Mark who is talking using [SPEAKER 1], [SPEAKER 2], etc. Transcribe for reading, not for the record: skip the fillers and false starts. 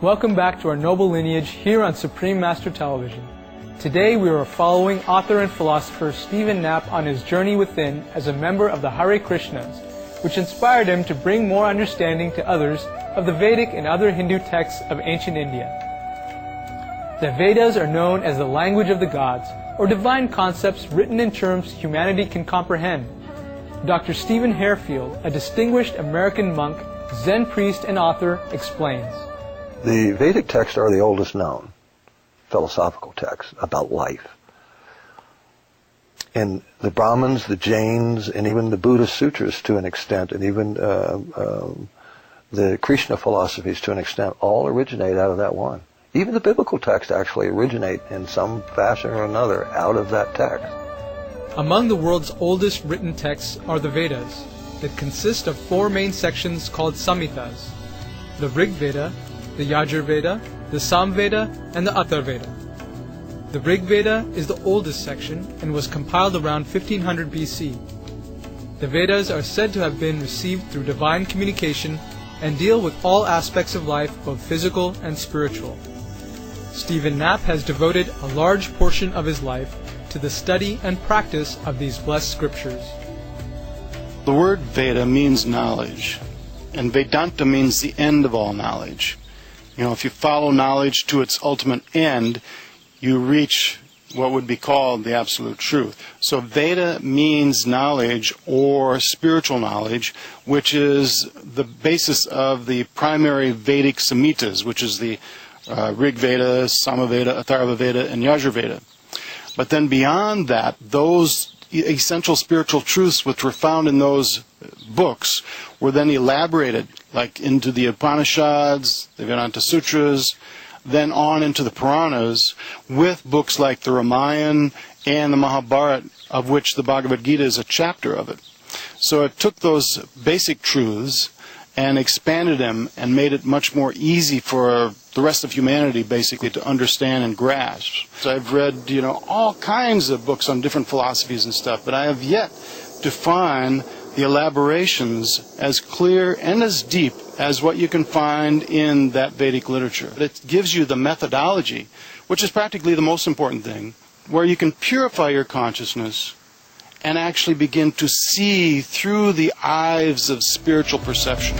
[SPEAKER 1] Welcome back to our noble lineage here on Supreme Master Television. Today we are following author and philosopher Stephen Knapp on his journey within as a member of the Hare Krishnas, which inspired him to bring more understanding to others of the Vedic and other Hindu texts of ancient India. The Vedas are known as the language of the gods, or divine concepts written in terms humanity can comprehend. Dr. Stephen Harefield, a distinguished American monk, Zen priest and author, explains.
[SPEAKER 2] The Vedic texts are the oldest known philosophical texts about life. And the Brahmins, the Jains, and even the Buddhist sutras to an extent, and even the Krishna philosophies to an extent, all originate out of that one. Even the biblical texts actually originate in some fashion or another out of that text.
[SPEAKER 1] Among the world's oldest written texts are the Vedas, that consist of 4 main sections called Samhitas: the Rig Veda, the Yajur Veda, the Sam Veda, and the Athar Veda. The Rig Veda is the oldest section and was compiled around 1500 BC. The Vedas are said to have been received through divine communication and deal with all aspects of life, both physical and spiritual. Stephen Knapp has devoted a large portion of his life to the study and practice of these blessed scriptures.
[SPEAKER 3] The word Veda means knowledge, and Vedanta means the end of all knowledge. If you follow knowledge to its ultimate end, you reach what would be called the absolute truth. So Veda means knowledge or spiritual knowledge, which is the basis of the primary Vedic Samhitas, which is the Rig Veda, Samaveda, Atharva Veda, and Yajur Veda. But then beyond that, those essential spiritual truths which were found in those books were then elaborated, like into the Upanishads, the Vedanta Sutras, then on into the Puranas, with books like the Ramayana and the Mahabharata, of which the Bhagavad Gita is a chapter of it. So it took those basic truths and expanded them and made it much more easy for the rest of humanity basically to understand and grasp. So I've read, all kinds of books on different philosophies and stuff, but I have yet to find the elaborations as clear and as deep as what you can find in that Vedic literature. It gives you the methodology, which is practically the most important thing, where you can purify your consciousness and actually begin to see through the eyes of spiritual perception.